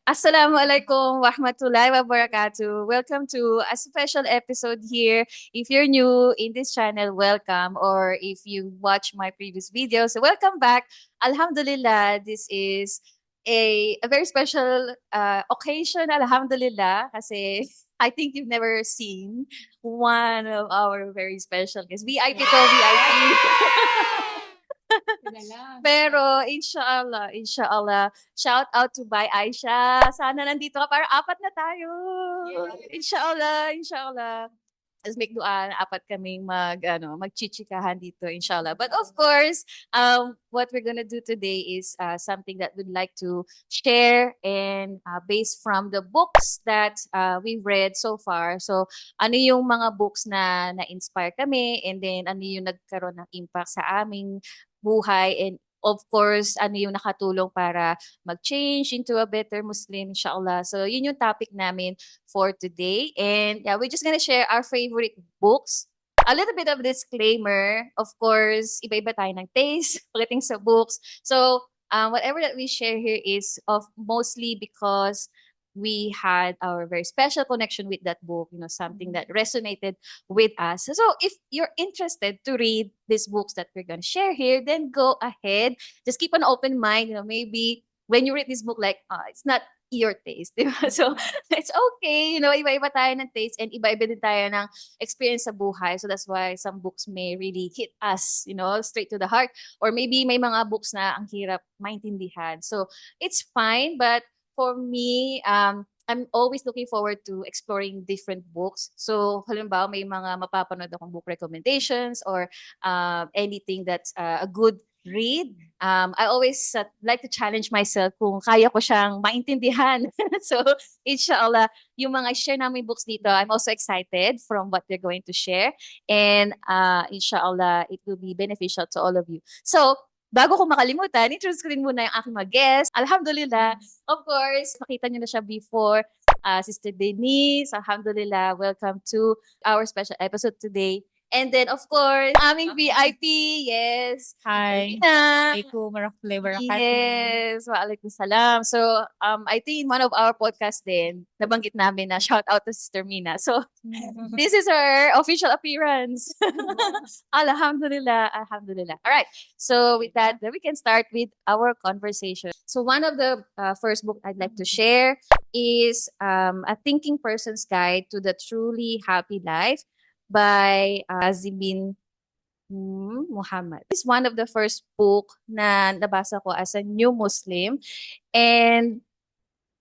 Assalamualaikum warahmatullahi wabarakatuh. Welcome to a special episode here. If you're new in this channel, welcome. Or if you watch my previous videos, welcome back. Alhamdulillah, this is a very special occasion. Alhamdulillah, kasi I think you've never seen one of our very special guests. VIP to VIP. Pero inshallah, shout out to Bai Aisha. Sana nandito ka para apat na tayo. Inshallah. Let's make dua na apat kaming magchichikahan dito, inshallah. But of course, what we're gonna do today is something that we'd like to share and based from the books that we've read so far. So, ano yung mga books na na-inspire kami and then ano yung nagkaroon ng impact sa aming buhay and of course, ano yung nakatulong para mag-change into a better Muslim, inshallah. So, yun yung topic namin for today. And yeah, we're just gonna share our favorite books. A little bit of disclaimer, of course, iba-iba tayo ng taste pagdating sa books. So, whatever that we share here is of mostly because we had our very special connection with that book, something that resonated with us. So if you're interested to read these books that we're going to share here, then go ahead. Just keep an open mind. Maybe when you read this book, like, it's not your taste. Diba? So it's okay. Iba-iba tayo ng taste and iba-iba din tayo ng experience sa buhay. So that's why some books may really hit us, straight to the heart. Or maybe may mga books na ang hirap maintindihan. So it's fine, but for me, I'm always looking forward to exploring different books. So, halimbawa, may mga mapapanood akong book recommendations or anything that's a good read. I always like to challenge myself kung kaya ko siyang maintindihan. So, inshallah, yung mga share namin books dito, I'm also excited from what they're going to share. And inshallah, it will be beneficial to all of you. So, bago ko makalimutan, introduce ko rin muna yung aking mga guests. Alhamdulillah, of course, makita niyo na siya before. Sister Denise, alhamdulillah, welcome to our special episode today. And then, of course, aming VIP, yes. Hi. Na. Assalamualaikum warahmatullahi wabarakatuh. Yes, waalaikum salam. So, I think in one of our podcasts din, nabanggit namin na shout out to Sister Mina. So, this is her official appearance. Alhamdulillah. All right. So with that, then we can start with our conversation. So one of the first book I'd like to share is A Thinking Person's Guide to the Truly Happy Life by Zimin Muhammad. It's one of the first book na nabasa ko as a new Muslim. And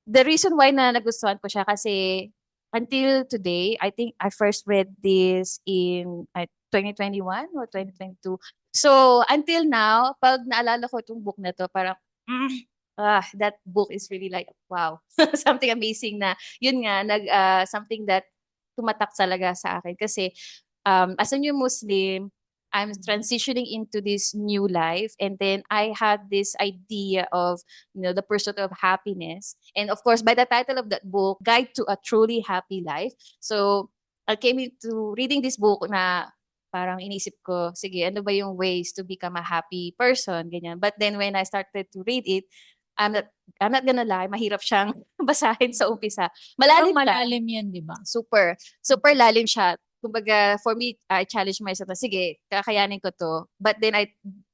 the reason why na nagustuhan ko siya kasi until today, I think I first read this in 2021 or 2022. So, until now, pag naalala ko itong book na to, parang, that book is really like, wow, something amazing na, yun nga, something that tumatak talaga sa akin. Kasi, as a new Muslim, I'm transitioning into this new life. And then I had this idea of, the pursuit of happiness. And of course, by the title of that book, Guide to a Truly Happy Life. So I came into reading this book na parang inisip ko, sige, ano ba yung ways to become a happy person, ganyan. But then when I started to read it, I'm not gonna lie, mahirap siyang basahin sa umpisa. Parang Malalim siya. malalim yan, di ba? Super lalim siya. Kumbaga, for me, I challenge myself na, sige, kakayanin ko to. But then I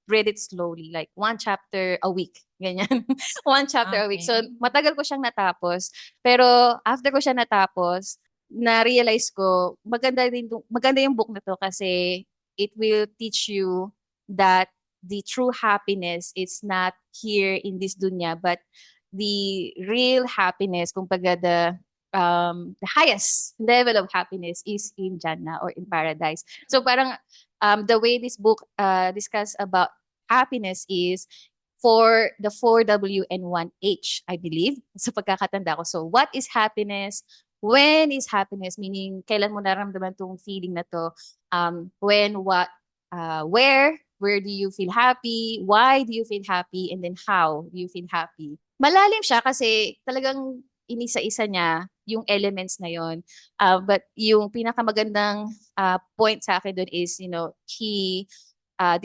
read it slowly, like one chapter a week. Ganyan. One chapter a week. So, Okay. matagal ko siyang natapos. Pero, after ko siya natapos, na-realize ko, maganda yung book na to kasi it will teach you that the true happiness is not here in this dunya, but the real happiness, kumbaga the highest level of happiness is in Jannah or in paradise. So parang the way this book discuss about happiness is for the 4W and 1H, I believe, sa pagkakatanda ko. So what is happiness? When is happiness? Meaning, kailan mo naramdaman tong feeling na to? When, what, where do you feel happy? Why do you feel happy? And then how do you feel happy? Malalim siya kasi talagang inisa-isa niya yung elements na yon. But yung pinakamagandang point sa akin doon is, he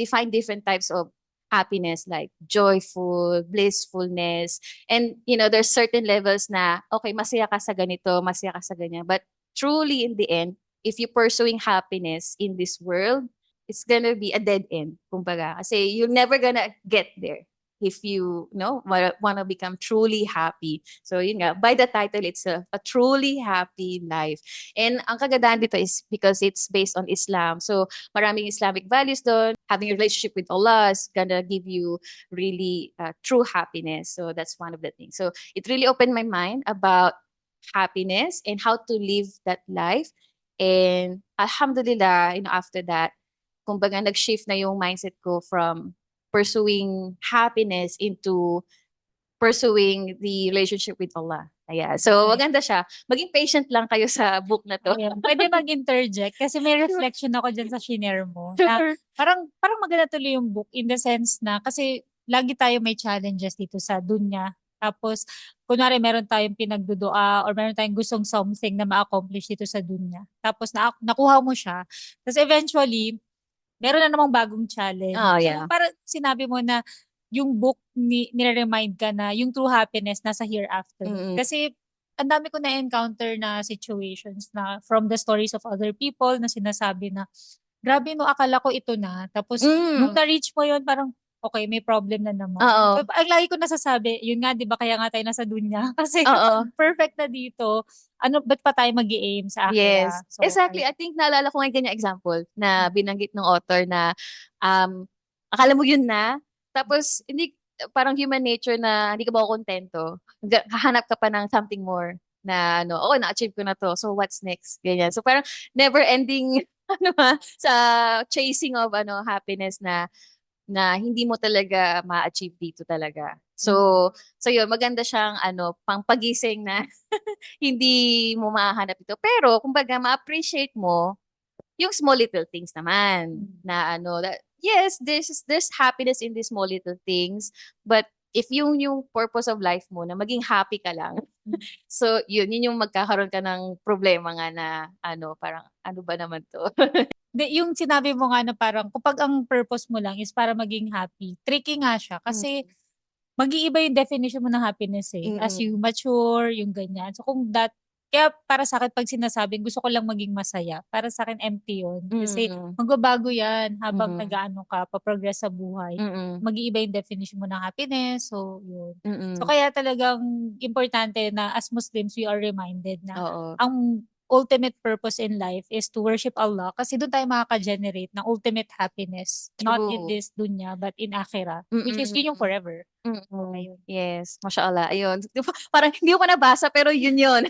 defined different types of happiness, like joyful, blissfulness. And, there's certain levels na, okay, masaya ka sa ganito, masaya ka sa ganyan. But truly, in the end, if you pursuing happiness in this world, it's gonna be a dead end, kumbaga. Kasi you're never gonna get there if you know want to become truly happy. So yun nga, by the title, it's a truly happy life. And ang kagandahan dito is because it's based on Islam. So maraming Islamic values doon. Having a relationship with Allah is gonna give you really true happiness. So that's one of the things. So it really opened my mind about happiness and how to live that life. And alhamdulillah, after that, kumbaga nag-shift na yung mindset ko from pursuing happiness into pursuing the relationship with Allah. Ayan. So, maganda siya. Maging patient lang kayo sa book na to. Ayan. Pwede mag-interject kasi may reflection ako dyan sa shinare mo. Na Sure. parang maganda tuloy yung book in the sense na kasi lagi tayo may challenges dito sa dunya. Tapos, kunwari meron tayong pinagdudua or meron tayong gustong something na ma-accomplish dito sa dunya. Tapos, nakuha mo siya. Tapos, eventually, meron na namang bagong challenge. Oh, So, yeah. parang sinabi mo na yung book nire-remind ka na yung true happiness nasa hereafter. Mm-mm. Kasi ang dami ko na-encounter na situations na from the stories of other people na sinasabi na, grabe no, akala ko ito na. Tapos, nung na-reach mo yun, parang, okay, may problem na naman. Oo. So, ang lagi ko nasasabi, yun nga, di ba, kaya nga tayo nasa dunya. Kasi Oo. perfect na dito, ba't pa tayo mag-i-aim sa akhirah? Yes. So, Exactly. I think naalala ko ngayon ganyan example na binanggit ng author na akala mo yun na, tapos hindi, parang human nature na hindi ka ba kontento. Hahanap ka pa ng something more na na-achieve ko na to. So what's next? Ganyan. So parang never ending sa chasing of happiness na hindi mo talaga ma-achieve dito talaga. So yun, maganda siyang pangpagising na hindi mo mahahanap ito. Pero, kumbaga, ma-appreciate mo yung small little things naman na yes, there's happiness in these small little things, but if yung purpose of life mo na maging happy ka lang, so yun yung magkakaroon ka ng problema nga na parang ano ba naman to? Yung sinabi mo nga na parang kapag ang purpose mo lang is para maging happy, tricky nga siya kasi mag-iiba yung definition mo ng happiness eh. As you mature, yung ganyan. So kaya para sa akin pag sinasabing gusto ko lang maging masaya, para sa akin empty yun. Kasi magbabago yan habang nag-aano ka, paprogress sa buhay. Mag-iiba yung definition mo ng happiness. So, yun. So, kaya talagang importante na as Muslims, we are reminded na ang ultimate purpose in life is to worship Allah kasi doon tayo makaka-generate ng ultimate happiness. Not in this dunya, but in akhirah. Which is yun yung forever. Ayun. Yes, mashallah. Ayun. Parang hindi ko pa nabasa pero yun yun.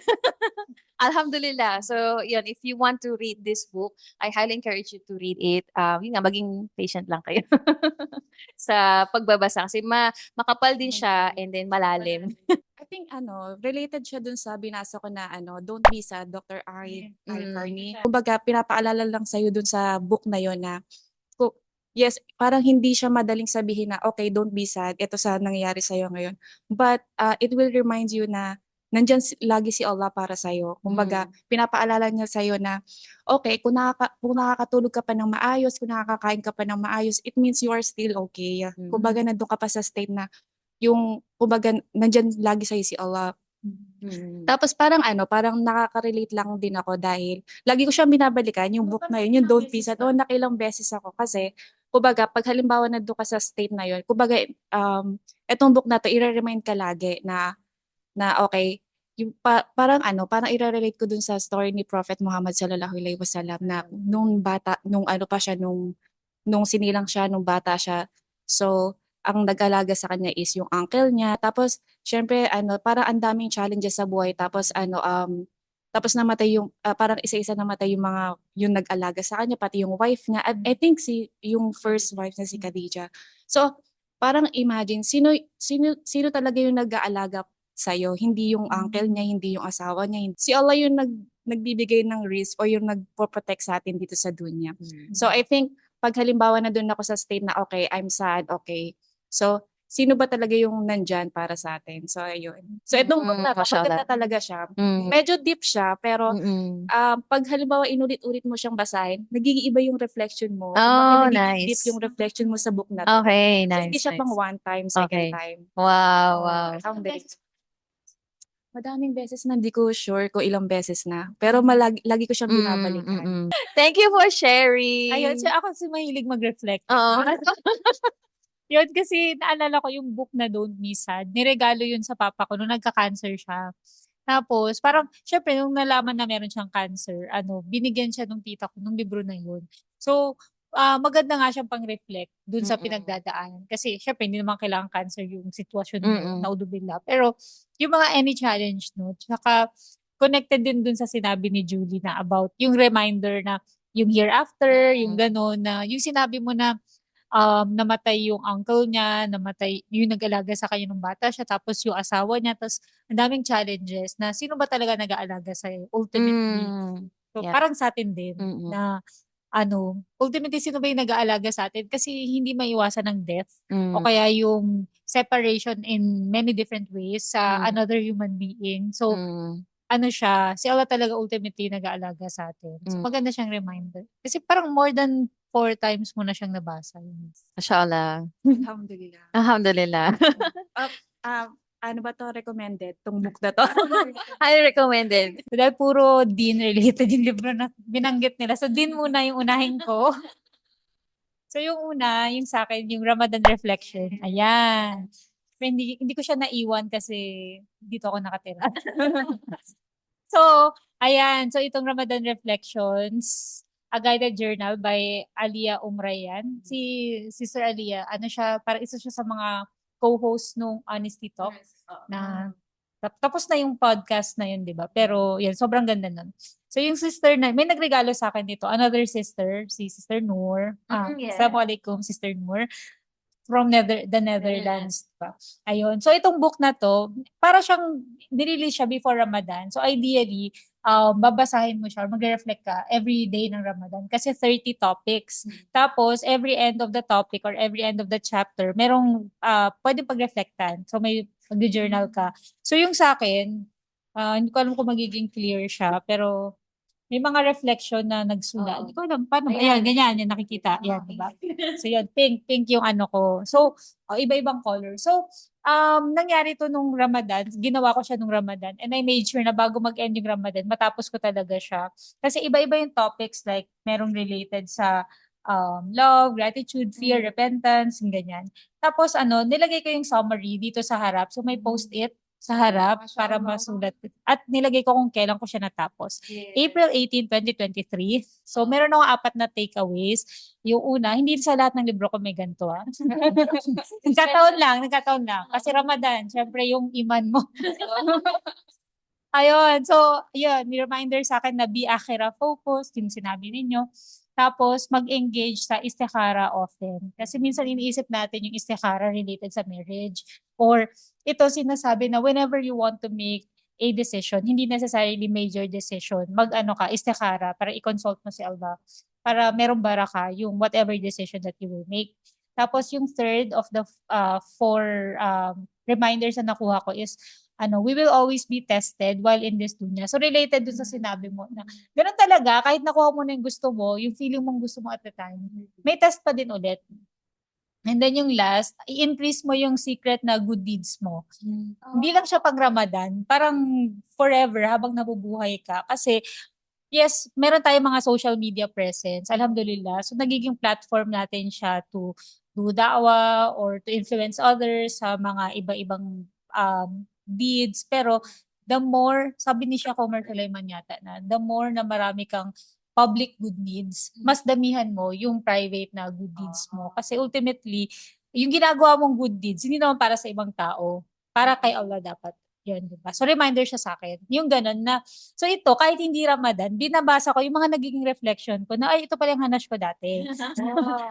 Alhamdulillah. So, yun, if you want to read this book, I highly encourage you to read it. Yun nga, maging patient lang kayo sa pagbabasa kasi makapal din siya and then malalim. I think related siya dun sa binasa ko na Don't Be Sad, Dr. Ari Carney. Kumbaga, pinapaalala lang sa'yo dun sa book na yon na, yes, parang hindi siya madaling sabihin na, okay, don't be sad, ito sa nangyayari sa'yo ngayon. But it will remind you na nandyan lagi si Allah para sa'yo. Kumbaga, pinapaalala niya sa'yo na, okay, kung nakakatulog ka pa ng maayos, kung nakakakain ka pa ng maayos, it means you are still okay. Kumbaga, nandun ka pa sa state na kumbaga, nandyan lagi sa'yo si Allah. Tapos parang nakaka-relate lang din ako dahil lagi ko siyang binabalikan, yung book na yun, yung Don't Be Sad. Nakilang beses ako kasi, kumbaga, pag halimbawa nandun ka sa state na yun, kumbaga, etong book na to, i-remind ka lagi na okay, yung parang i-relate ko dun sa story ni Prophet Muhammad sallallahu alaihi wasallam na nung bata, nung pa siya, nung sinilang siya, nung bata siya. So, ang nag-alaga sa kanya is yung uncle niya. Tapos, syempre, parang ang daming challenges sa buhay. Tapos, tapos namatay parang isa-isa namatay yung nag-alaga sa kanya, pati yung wife niya. I think yung first wife na si Khadija. So, parang imagine, sino talaga yung nag-aalaga sa'yo? Hindi yung uncle niya, hindi yung asawa niya. Si Allah yung nagbibigay ng risk o yung nagpo-protect sa atin dito sa dunya. So, I think, pag halimbawa na doon ako sa state na, okay, I'm sad, okay. So, sino ba talaga yung nandyan para sa atin. So, ayun. So, itong book na to, maganda Mashallah. talaga siya. Mm. Medyo deep siya, pero Mm. pag halimbawa inulit-ulit mo siyang basahin, nagiging iba yung reflection mo. Kumbaga, Oh, nagiging deep nice. yung reflection mo sa book na to. Okay, So, hindi nice, siya pang nice. one time, second Okay. time. Wow, wow. Alhamdulillah. Madaming beses na, hindi ko sure kung ilang beses na. Pero lagi ko siyang binabalikan. Thank you for sharing. Ayun, so ako kasi mahilig mag-reflect. Oo. Yun kasi naalala ko yung book na Don't Be Sad. Niregalo yun sa papa ko nung nagka-cancer siya. Tapos, parang, syempre, nung nalaman na meron siyang cancer, binigyan siya nung tita ko nung libro na yun. So, maganda nga siyang pang-reflect dun sa pinagdadaanan. Kasi, syempre, hindi naman kailangan cancer yung sitwasyon mo, naudubila. Pero, yung mga any challenge, no? Tsaka, connected din dun sa sinabi ni Julie na about yung reminder na yung year after, yung gano'n, na yung sinabi mo na namatay yung uncle niya, namatay yung nag-alaga sa kanya nung bata siya, tapos yung asawa niya, tapos ang daming challenges na sino ba talaga nag-aalaga sa'yo ultimately. So, Yeah. parang sa atin din na ultimately sino ba yung nag-aalaga sa atin kasi hindi maiwasan ng death o kaya yung separation in many different ways sa another human being. So, si Allah talaga ultimately nag-aalaga sa atin. So, maganda siyang reminder. Kasi parang more than 4 times mo na siyang nabasa. Mashallah. Alhamdulillah. Alhamdulillah. Ano ba to recommended? Tong book na to? Highly recommended. Dahil puro din related yung libro na binanggit nila. So, din muna yung unahin ko. So, yung una, yung sa akin, yung Ramadan Reflection. Ayan. Pero hindi ko siya naiwan kasi dito ako nakatira. So, ayan. So, itong Ramadan Reflections, A Guided Journal by Alia Umrayan. Si Sister Alia, parang isa siya sa mga co-host nung Honesty Talk na tapos na yung podcast na yun, di ba? Pero, yan, sobrang ganda nun. So, yung sister na, may nagregalo sa akin dito, another sister, si Sister Noor. Yeah. Assalamualaikum, Sister Noor from the Netherlands. Diba? Ayun. So, itong book na to, para siyang, nirelease siya before Ramadan. So, ideally, babasahin mo siya, magre-reflect ka every day ng Ramadan. Kasi 30 topics. Tapos, every end of the topic or every end of the chapter, merong pwede pag-reflectan. So, may mag-journal ka. So, yung sa akin, hindi ko alam kung magiging clear siya, pero may mga reflection na nagsulat. Hindi ko alam paano ba. Ayan, ganyan, yan nakikita. Yan, diba? So, yun, pink yung ano ko. So, iba-ibang color. So, nangyari to nung Ramadan. Ginawa ko siya nung Ramadan. And I made sure na bago mag-end yung Ramadan, matapos ko talaga siya. Kasi iba-iba yung topics like merong related sa love, gratitude, fear, repentance, yung ganyan. Tapos nilagay ko yung summary dito sa harap. So, may post-it sa harap para masulat. At nilagay ko kung kailan ko siya natapos. April 18, 2023. So, meron ako 4 na takeaways. Yung una, hindi sa lahat ng libro ko may ganito. Nagkataon lang. Kasi Ramadan, syempre yung iman mo. Ayun. So, yun, reminder sa akin na be akhirah focused, yung sinabi ninyo. Tapos, mag-engage sa istikhara often. Kasi minsan iniisip natin yung istikhara related sa marriage. Or, ito sinasabi na whenever you want to make a decision, hindi necessarily major decision, istikhara para i-consult mo si Allah. Para merong baraka yung whatever decision that you will make. Tapos, yung third of the 4 reminders na nakuha ko is, we will always be tested while in this dunya. So, related dun sa sinabi mo na ganun talaga, kahit nakuha mo na yung gusto mo, yung feeling mong gusto mo at the time, may test pa din ulit. And then yung last, i-increase mo yung secret na good deeds mo. Hindi lang siya pag Ramadan, parang forever habang nabubuhay ka. Kasi, yes, meron tayong mga social media presence, alhamdulillah. So, nagiging platform natin siya to do da'wah or to influence others sa mga iba-ibang deeds. Pero, the more, sabi ni Sheikh Omar Sulaiman yata na, the more na marami kang public good deeds, mas damihan mo yung private na good deeds mo. Kasi ultimately, yung ginagawa mong good deeds, hindi naman para sa ibang tao. Para kay Allah dapat. Yun, diba? So, reminder siya sa akin. Yung ganun na, so ito, kahit hindi Ramadan, binabasa ko yung mga nagiging reflection ko na, ay, ito pala yung hanash ko dati.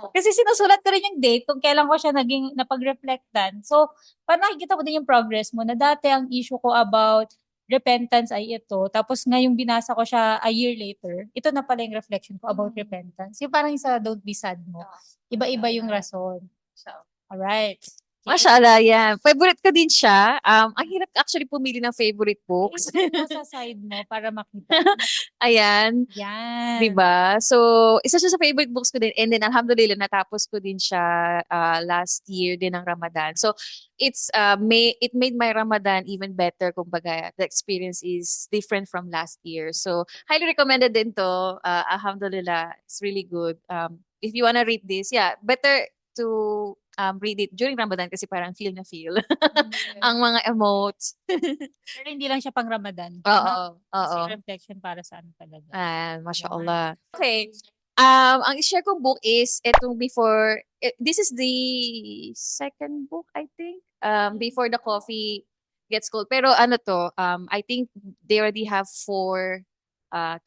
Kasi sinusulat ko rin yung date kung kailan ko siya naging napag-reflectan. So, parang nakikita ko din yung progress mo na dati ang issue ko about repentance ay ito. Tapos ngayong binasa ko siya a year later, ito na pala yung reflection ko about repentance. Yung parang sa Don't Be Sad mo. Iba-iba yung rason. Alright. Mashallah, yan. Favorite ko din siya. Ang hirap actually pumili ng favorite books. I-zoom mo sa side mo para makita. Ayan. Yan. 'Di ba? So, isa siya sa favorite books ko din. And then, alhamdulillah, natapos ko din siya last year din ng Ramadan. So, it made my Ramadan even better. Kumbaga, the experience is different from last year. So, highly recommended din to. Alhamdulillah, it's really good. If you wanna read this, yeah, better to read it during Ramadan kasi parang feel na feel ang mga emotes. Pero hindi lang siya pang Ramadan. Oo, oo. Kasi reflection para sa ano talaga. Mashallah. Okay. Ang i-share kong book is itong this is the second book, I think. Before the Coffee Gets Cold. Pero ano to, I think they already have 4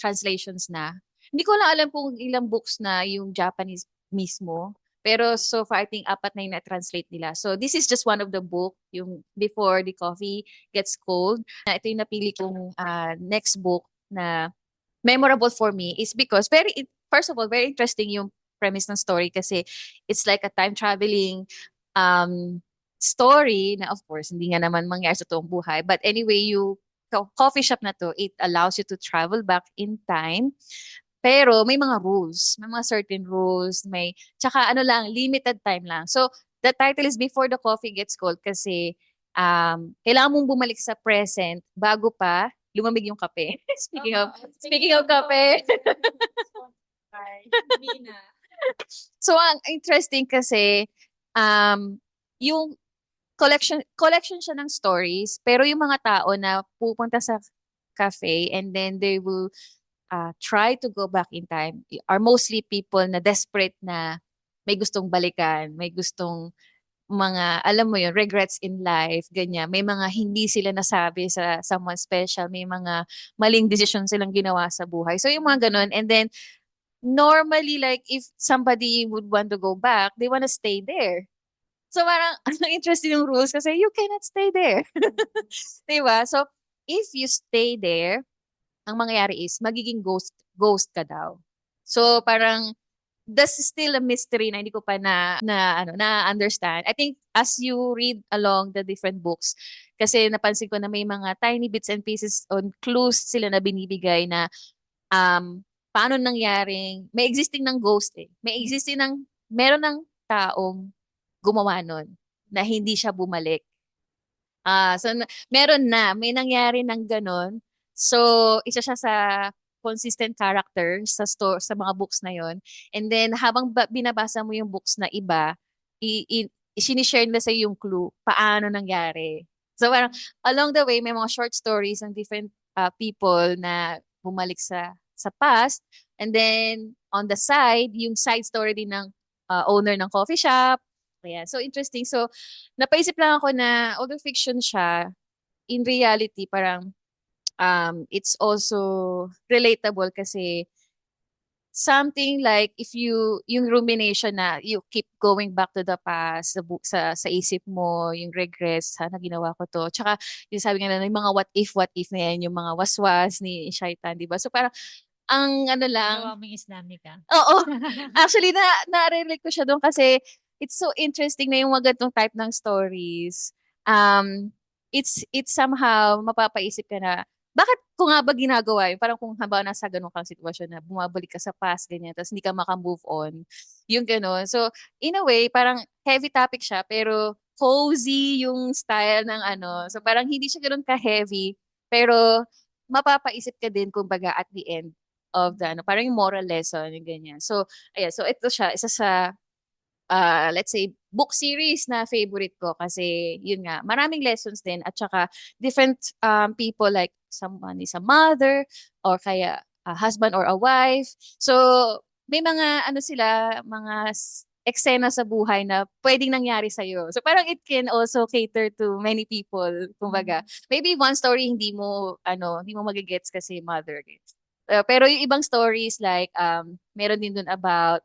translations na. Hindi ko lang alam kung ilang books na yung Japanese mismo. Pero so far, I think 4 na yung na-translate nila. So this is just one of the book, yung Before the Coffee Gets Cold. Ito yung napili kong next book na memorable for me is because first of all, very interesting yung premise ng story kasi it's like a time traveling story na of course hindi nga naman mangyari sa toong buhay. But anyway, coffee shop na to, it allows you to travel back in time. Pero may mga rules, may mga certain rules, tsaka ano lang, limited time lang. So, the title is Before the Coffee Gets Cold kasi kailangan mong bumalik sa present bago pa lumamig yung kape. Speaking of kape. So, ang interesting kasi, yung collection siya ng stories, pero yung mga tao na pupunta sa cafe and then they will try to go back in time are mostly people na desperate na may gustong balikan, may gustong mga, alam mo yun, regrets in life, ganyan. May mga hindi sila nasabi sa someone special, may mga maling decision silang ginawa sa buhay. So yung mga ganun. And then, normally, like, if somebody would want to go back, they want to stay there. So parang, ang interesting yung rules kasi you cannot stay there. Diba? So, if you stay there, ang mangyayari is magiging ghost ka daw. So parang that's still a mystery na hindi ko pa na understand. I think as you read along the different books, kasi napansin ko na may mga tiny bits and pieces on clues sila na binibigay na paano nangyaring may existing ng ghost eh. Meron ng taong gumawa nun na hindi siya bumalik. So may nangyari ng ganon. So, isa siya sa consistent character sa mga books na yon. And then, habang binabasa mo yung books na iba, sinishare nila sa yung clue, paano nangyari. So, parang, along the way, may mga short stories ng different people na bumalik sa past. And then, on the side, yung side story din ng owner ng coffee shop. Ayan. So, interesting. So, napaisip lang ako na, although fiction siya, in reality, parang, it's also relatable kasi something like yung rumination na you keep going back to the past sa isip mo, yung regrets, sana ginawa ko to. Tsaka yung sabi nga na yung mga what if na yan, yung mga waswas ni Shaitan, di ba? So parang ang ano lang. Ginawa mong Islamic ka. Oo. Actually, na-relate ko siya doon kasi it's so interesting na yung mga ganitong type ng stories. It's somehow mapapaisip ka na bakit ko nga ba ginagawa yun? Parang kung halimbawa nasa ganun kang sitwasyon na bumabalik ka sa past, ganyan, tapos hindi ka maka-move on. Yung ganun. So, in a way, parang heavy topic siya, pero cozy yung style ng ano. So, parang hindi siya ganun ka-heavy, pero mapapaisip ka din, kumbaga, at the end of the, parang yung moral lesson, yung ganyan. So, ayan. So, ito siya, isa sa let's say, book series na favorite ko kasi yun nga, maraming lessons din at saka different people like someone is a mother or kaya a husband or a wife. So, may mga mga eksena sa buhay na pwedeng nangyari sa'yo. So, parang it can also cater to many people. Kumbaga, maybe one story hindi mo magigets kasi mother. Pero yung ibang stories like, meron din dun about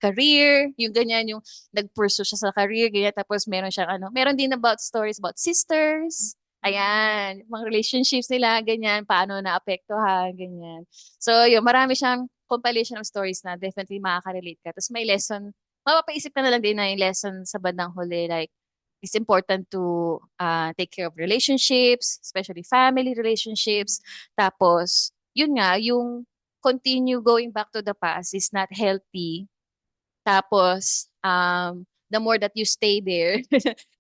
career, yung ganyan, yung nag-pursue siya sa career, ganyan, tapos meron din about stories about sisters, ayan, mga relationships nila, ganyan, paano naapektuhan, ganyan. So, yun, marami siyang compilation of stories na definitely makaka-relate ka. Tapos may lesson mapapaisip ka na lang din na yung lesson sa bandang huli, like, it's important to take care of relationships, especially family relationships. Tapos, yun nga, yung continue going back to the past is not healthy. Tapos, the more that you stay there,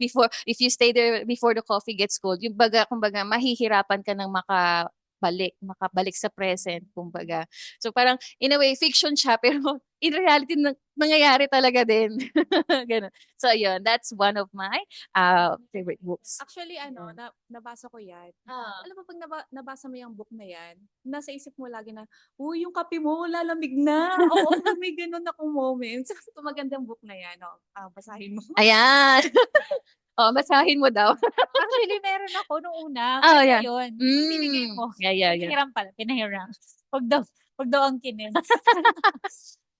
if you stay there before the coffee gets cold, yung kumbaga, mahihirapan ka ng makabalik sa present, kumbaga. So parang, in a way, fiction siya, pero in reality, nangyayari talaga din. Ganun. So, yun, that's one of my favorite books. Actually, nabasa ko yan. Ah. Alam mo, pag nabasa mo yung book na yan, nasa isip mo lagi na, uy, yung kape mo, lalamig na. Oo, may ganun akong moments. So, magandang book na yan. Basahin mo. Ayan. Basahin mo daw. Actually, meron ako nung una. Oh, Kaya yeah. yun. Binigay mo. Yeah. Pinahiram. Wag daw ang kinin.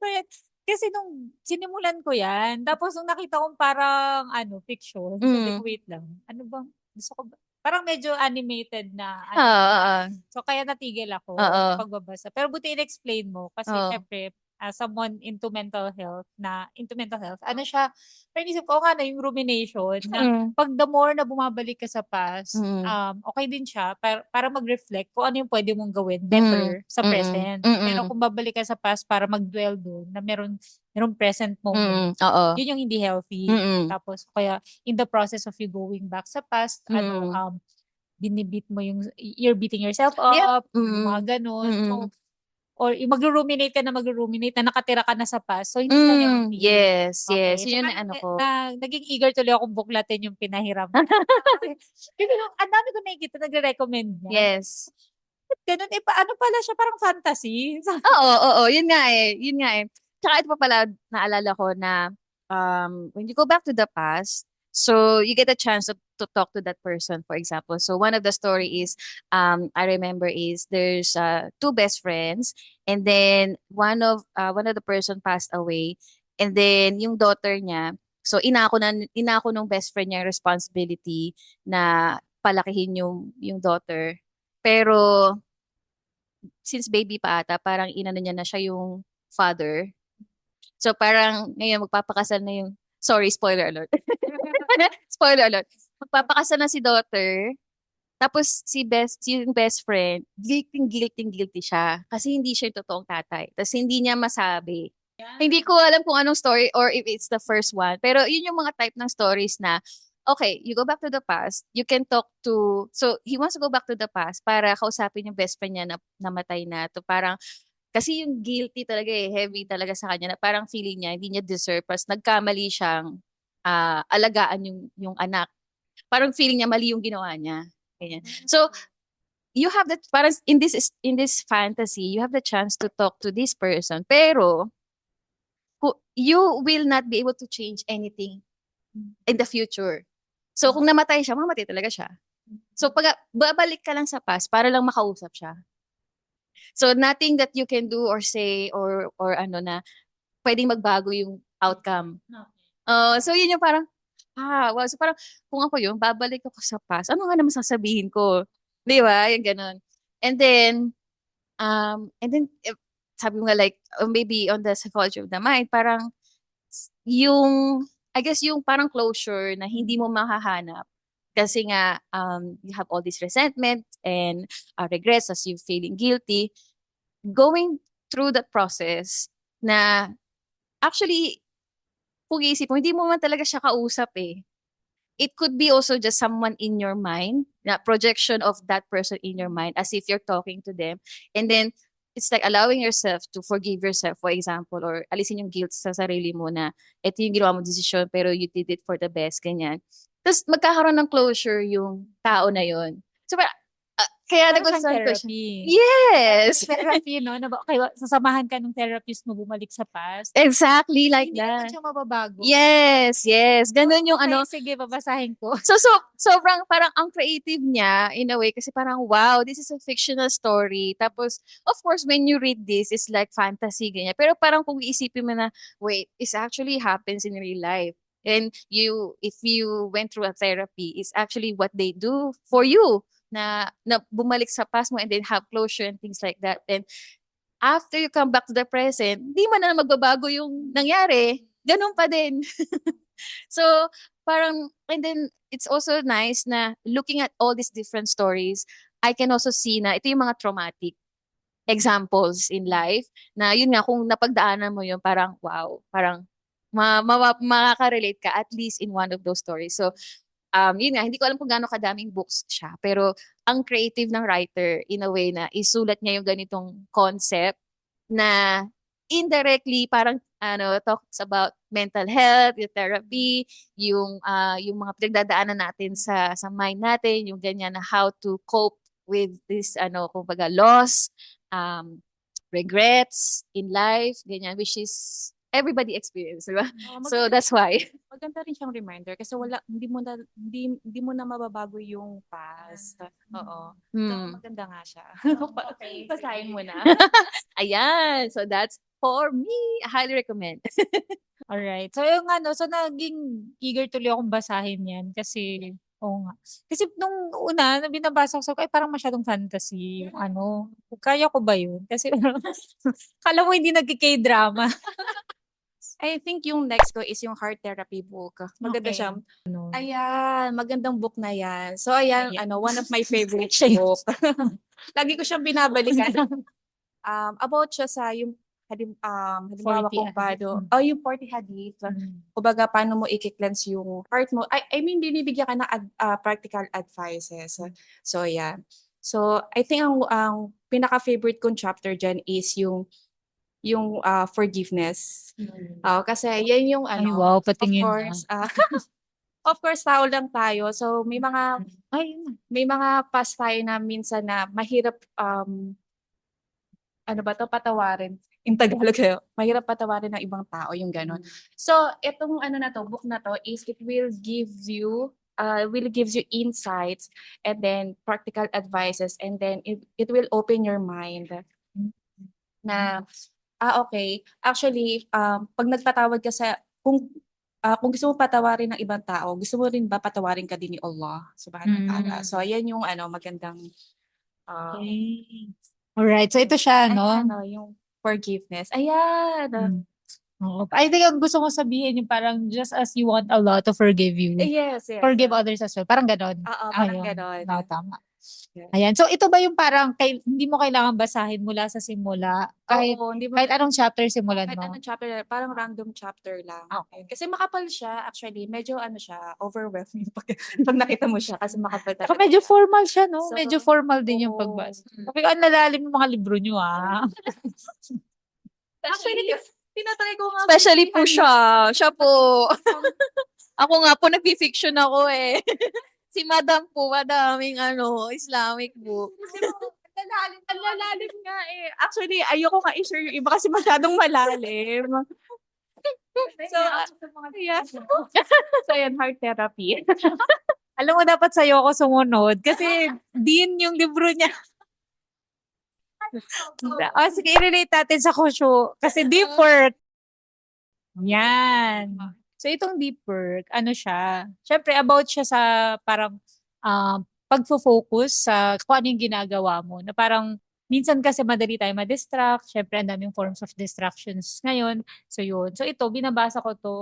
So, yan. Kasi nung sinimulan ko yan, tapos nung nakita kong parang, fiction, sabi ko, wait lang. Ano bang, gusto ko ba? Parang medyo animated na. So, kaya natigil ako sa pagbabasa. Pero buti in-explain mo. Kasi, syempre, someone into mental health, ano siya, pero isip ko nga na yung rumination, na pag the more na bumabalik ka sa past, okay din siya, para mag-reflect kung ano yung pwede mong gawin better sa present. Pero kung babalik ka sa past para mag-dwell doon, na merong present moment, yun yung hindi healthy. Tapos, kaya, in the process of you going back sa past, binibit mo you're beating yourself up, mga ganun. So, or mag-ruminate na nakatira ka na sa past. So, hindi na healthy. Yes. So, Yun parang ang ko. naging eager tuloy akong buklatin yung pinahiram. Kasi ang dami ko nakikita nagre-recommend niya. Yes. Ganun, paano pala siya? Parang fantasy. Oo. Yun nga eh. Tsaka ito pa pala, naalala ko na when you go back to the past, so you get a chance to talk to that person, for example. So one of the story is, I remember is there's two best friends, and then one of the person passed away, and then yung daughter niya, so inako nung best friend niya yung responsibility na palakihin yung daughter. Pero since baby pa ata, parang inano niya na siya yung father. So parang ngayon magpapakasal na sorry, spoiler alert. Spoiler alert. Magpapakasal na si daughter. Tapos yung best friend, guilty siya. Kasi hindi siya yung totoong tatay. Tapos hindi niya masabi. Hindi ko alam kung anong story or if it's the first one. Pero yun yung mga type ng stories na, okay, you go back to the past, you can talk to, so he wants to go back to the past para kausapin yung best friend niya na namatay na. To parang, kasi yung guilty talaga heavy talaga sa kanya na parang feeling niya, hindi niya deserve. Tapos nagkamali siyang alagaan yung anak. Parang feeling niya mali yung ginawa niya. Ganyan. So, you have that, parang in this fantasy, you have the chance to talk to this person. Pero, you will not be able to change anything in the future. So, kung namatay siya, mamatay talaga siya. So, pag babalik ka lang sa past para lang makausap siya. So, nothing that you can do or say or ano na pwedeng magbago yung outcome. So, yun yung parang, wow. So, parang, kung ako yun, babalik ako sa past. Ano nga naman sasabihin ko? Di ba? Yung ganun. And then, sabi mo nga like, maybe on the psychology of the mind, parang, I guess yung parang closure na hindi mo mahahanap. Kasi nga, you have all this resentment and regrets as you feeling guilty. Going through that process na actually, kung iisip mo, hindi mo man talaga siya kausap eh. It could be also just someone in your mind, na projection of that person in your mind as if you're talking to them. And then, it's like allowing yourself to forgive yourself, for example, or alisin yung guilt sa sarili mo na ito yung ginawa mo desisyon pero you did it for the best, ganyan. Tapos magkakaroon ng closure yung tao na yun. So, kaya Parang nagustuhan ko siya. therapy. Yes! Therapy, no? Kaya sasamahan ka ng therapist mo bumalik sa past. Exactly like Hindi naman that. siya mababago. Yes. Ganun yung Okay, sige, babasahin ko. So, sobrang parang ang creative niya in a way kasi parang wow, this is a fictional story. Tapos, of course, when you read this, it's like fantasy, ganyan. Pero parang kung iisipin mo na, wait, it actually happens in real life. And if you went through a therapy, it's actually what they do for you na bumalik sa past mo and then have closure and things like that. Then, after you come back to the present, di man na magbabago yung nangyari. ganun pa din. So, parang, and then, it's also nice na looking at all these different stories, I can also see na ito yung mga traumatic examples in life na yun nga, kung napagdaanan mo yun, parang wow, parang makaka-relate ka at least in one of those stories. So, yun nga, hindi ko alam kung gaano kadaming books siya, pero ang creative ng writer in a way na isulat niya yung ganitong concept na indirectly parang talks about mental health, yung therapy, yung mga pinagdadaanan natin sa mind natin, yung ganyan na how to cope with this kumbaga loss, um regrets in life, ganyan, which is everybody experience, di ba? Oo, So maganda that's why. maganda rin siyang reminder kasi wala hindi mo na mababago yung past. Oo. So Hmm. maganda nga siya. Okay. Basahin mo na. Ayan. So that's for me. I highly recommend. Alright. So yung so naging eager tuloy akong basahin yan kasi, oo nga. Kasi nung una, nung binabasa ko, sabi ko, ay parang masyadong fantasy yung kaya ko ba yun? Kasi kala mo hindi nagki-K-drama. I think yung next ko is yung heart therapy book. Maganda Okay. siya. Ayan, magandang book na yan. So ayan, Ayan. one of my favorite Siya yun. book. Lagi ko siyang binabalikan. About siya sa yung halimbawa 40 kung paano, yung 40 hadith. Kumbaga, paano mo i-cleanse yung heart mo. I mean, binibigyan ka ng practical advices. So, yeah. So, I think ang pinaka-favorite kong chapter dyan is yung forgiveness. Kasi yan yung Ay, wow, of patingin na. course, of course, tao lang tayo. So, Ay, may mga past tayo na minsan na mahirap, patawarin. In Tagalog mahirap patawarin ng ibang tao, yung gano'n. So, itong book na to is it will gives you insights and then practical advices and then it will open your mind na, okay, actually, pag nagpatawad ka kung gusto mo patawarin ng ibang tao, gusto mo rin ba patawarin ka din ni Allah Subhanahu wa Ta'ala. So, ayan yung magandang, okay. Alright, so ito siya, yung forgiveness. Ayan. Oo. I think ang gusto ko sabihin yung parang just as you want Allah to forgive you, Yes. forgive others as well. Parang ganon. Oo, parang Ayun. ganon. No, tama. Yeah. Ayan. So, ito ba yung parang hindi mo kailangan basahin mula sa simula? Kahit, Oo, hindi mo kahit anong chapter simulan kahit mo? anong chapter, parang random chapter lang. Okay. Kasi makapal siya, actually. Medyo siya, overwhelming pag nakita mo siya kasi makapal Saka talaga. medyo formal siya, no? So, Medyo formal din yung oo. pagbasa. Sabi ko, ang lalalim yung mga libro nyo, Actually, tinatry ko nga. Especially po siya. Siya po. Ako nga po, nagfi-fiction ako eh. Si Madam po, madaming Islamic book. Ang lalalim nga eh. Actually, ayoko nga i-share yung iba kasi masyadong malalim. So, yeah. So, yan, heart therapy. Alam mo, dapat sa'yo ako sumunod. Kasi, din yung libro niya. Sige, i-relate natin sa Kusho. Kasi deep work. Yan. So, itong deep work, siya? Siyempre, about siya sa parang pagfo-focus sa kung ano yung ginagawa mo. Na parang, minsan kasi madali tayo ma-distract. Siyempre, ang daming forms of distractions ngayon. So, yun. So, ito, binabasa ko to.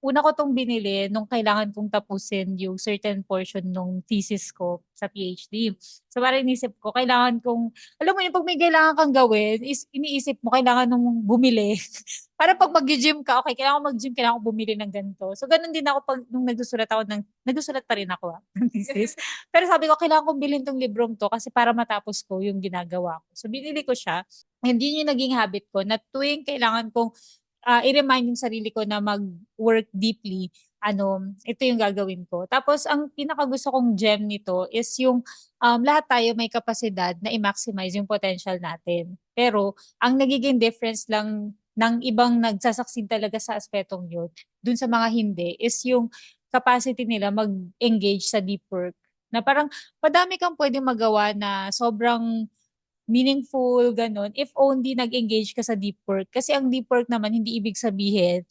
Una ko tong binili nung kailangan kong tapusin yung certain portion nung thesis ko sa PhD. So parang inisip ko, kailangan kong, alam mo yun, pag may kailangan kang gawin, iniisip mo, kailangan nung bumili. Para pag mag-gym ka, okay, kailangan mag-gym, kailangan ko bumili ng ganito. So ganun din ako pag nung nagsusulat pa rin ako ng thesis. Pero sabi ko, kailangan kong bilhin tong librong to kasi para matapos ko yung ginagawa ko. So binili ko siya. And yun yung naging habit ko na tuwing kailangan kong i-remind yung sarili ko na mag-work deeply, ito yung gagawin ko. Tapos, ang pinakagusto kong gem nito is yung lahat tayo may kapasidad na i-maximize yung potential natin. Pero, ang nagiging difference lang ng ibang nagsasucceed talaga sa aspetong yun, dun sa mga hindi, is yung capacity nila mag-engage sa deep work. Na parang, madami kang pwedeng magawa na sobrang meaningful, ganun, if only nag-engage ka sa deep work. Kasi ang deep work naman, hindi ibig sabihin,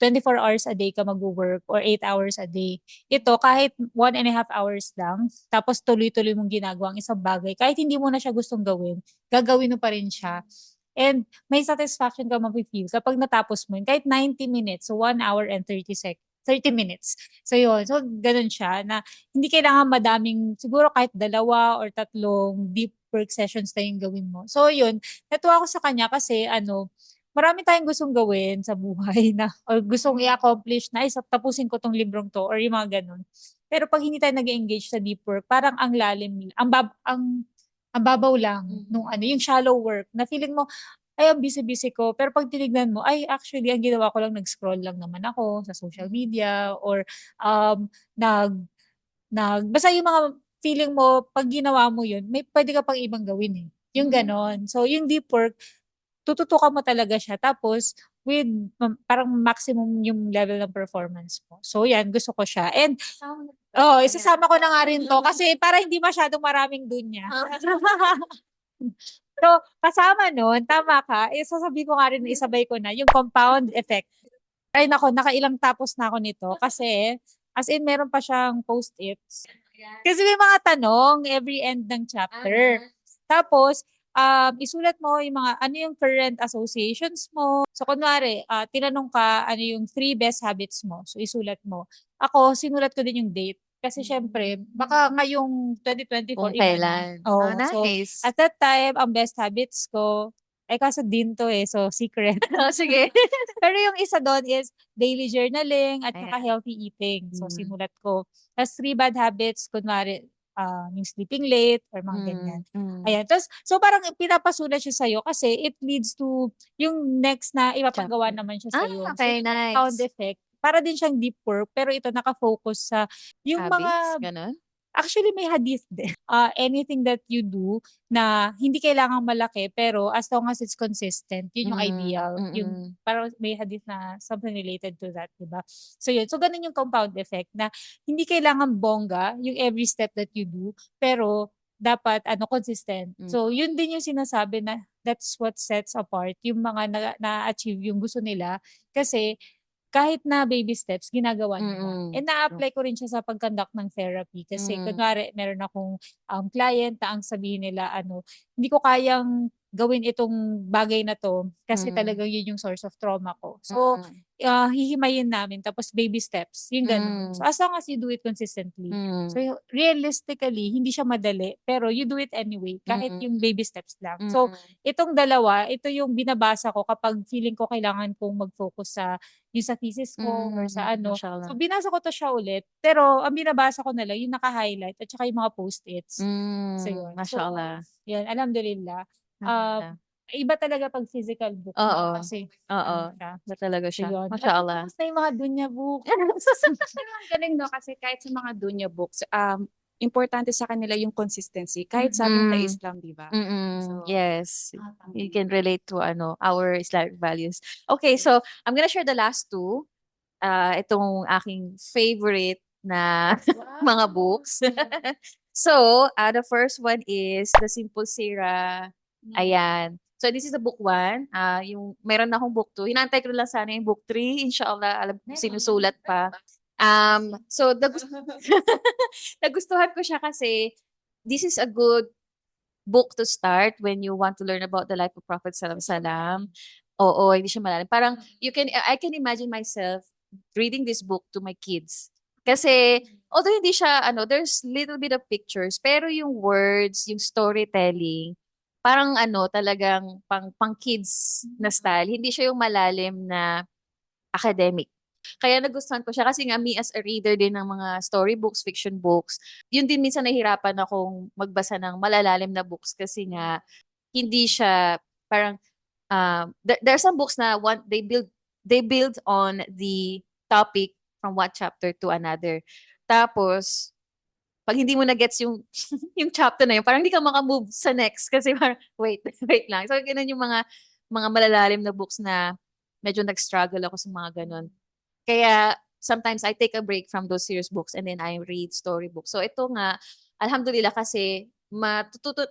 24 hours a day ka mag-work or 8 hours a day. Ito, kahit 1.5 hours lang, tapos tuloy-tuloy mong ginagawa ang isang bagay, kahit hindi mo na siya gustong gawin, gagawin mo pa rin siya. And may satisfaction ka mafe-feel kapag natapos mo yun. Kahit 90 minutes, so 1 hour and 30 minutes. So yun, so ganun siya na hindi kailangan madaming, siguro kahit 2 or 3 deep work sessions na yung gawin mo. So yun, natuwa ako sa kanya kasi marami tayong gustong gawin sa buhay na or gustong i-accomplish na, tapusin ko tong librong to or yung mga ganun. Pero pag hindi tayo nag-engage sa deep work, parang ang lalim, ang babaw lang nung yung shallow work na feeling mo, ay, ang busy-busy ko. Pero pag tinignan mo, ay, actually, ang ginawa ko lang, nag-scroll lang naman ako sa social media or um, nag, basta yung mga feeling mo, pag ginawa mo yun, may pwede ka pang ibang gawin eh. Yung ganon. So, yung deep work, tututukan mo talaga siya. Tapos, with parang maximum yung level ng performance mo. So, yan, gusto ko siya. And, isasama ko na nga rin to kasi para hindi masyadong maraming dunya. So, kasama nun, tama ka, sasabihin ko nga rin na isabay ko na, yung compound effect. Ay nako, nakailang tapos na ako nito kasi, as in, meron pa siyang post-its. Kasi may mga tanong every end ng chapter. Tapos, isulat mo yung mga, ano yung current associations mo. So, kunwari, tinanong ka, ano yung 3 best habits mo. So, isulat mo. Ako, sinulat ko din yung date. Kasi syempre, baka ngayong 2024, Kung iba na. kailan. Oh, So, nice. at that time, ang best habits ko, kaso din to so secret. Oh, sige. Pero yung isa doon is daily journaling at saka Ayan. healthy eating. So, Mm. sinulat ko. Tapos 3 bad habits, kunwari, yung sleeping late or mga ganyan. Ayan. Tapos, so parang pinapasulat siya sa'yo kasi it leads to yung next na ipapagawa Chapter. naman siya Ah, sa'yo. okay, So, compound nice. effect. Para din siyang deep work, pero ito nakafocus sa yung Habits, mga ganun. actually, may hadith din. Anything that you do na hindi kailangang malaki, pero as long as it's consistent, yun yung ideal. Yung parang may hadith na something related to that, diba? So yun. So ganun yung compound effect na hindi kailangan bongga yung every step that you do, pero dapat consistent. So yun din yung sinasabi na that's what sets apart yung mga na-achieve yung gusto nila kasi kahit na baby steps, ginagawa nila. And na-apply ko rin siya sa pag-conduct ng therapy kasi kunwari meron akong client na ang sabihin nila hindi ko kayang gawin itong bagay na 'to kasi talagang yun yung source of trauma ko. So, hihimayin namin tapos baby steps, yung gano'n. So, as long as you do it consistently. So, realistically, hindi siya madali pero you do it anyway kahit yung baby steps lang. So, itong dalawa, ito yung binabasa ko kapag feeling ko kailangan kong mag-focus sa yung sa thesis ko or sa Mashallah. So, binasa ko 'to siya ulit, pero ang binabasa ko na lang yung naka-highlight at saka yung mga post-its. So, yun. So, Mashallah. yun, alhamdulillah. Alhamdulillah. Iba talaga 'pag physical book Oo. mo kasi Oo. siya. Iba talaga So, siya. yun. At Mashallah. tapos na yung mga dunya book. Pero ang galing, no? Kasi kahit sa mga dunya books, importante sa kanila yung consistency. Kahit sa atin sa Islam, di ba? So, Yes. You can relate to our Islamic values. Okay, so I'm gonna share the last two. Itong aking favorite na mga books. So, the first one is The Simple Sirah. Ayan. So, this is the book 1. Yung meron na akong book 2. Hinantay ko lang sana yung book 3. Inshallah, alam ko sinusulat pa. So, nagustuhan ko siya kasi this is a good book to start when you want to learn about the life of Prophet Sallallahu Alaihi Wasallam. Oo, hindi siya malalim. Parang I can imagine myself reading this book to my kids. Kasi although hindi siya there's little bit of pictures, pero yung words, yung storytelling, parang talagang pang kids na style. Hindi siya yung malalim na academic. Kaya nagustuhan ko siya kasi nga me as a reader din ng mga storybooks, fiction books, yun din minsan nahihirapan akong magbasa ng malalalim na books kasi nga hindi siya parang there are some books na they build on the topic from one chapter to another. Tapos pag hindi mo na gets yung yung chapter na yun, parang hindi ka maka-move sa next kasi parang wait lang. So ganun yung mga malalalim na books na medyo nag-struggle ako sa mga ganun. Kaya sometimes I take a break from those serious books and then I read storybooks. So ito nga, alhamdulillah kasi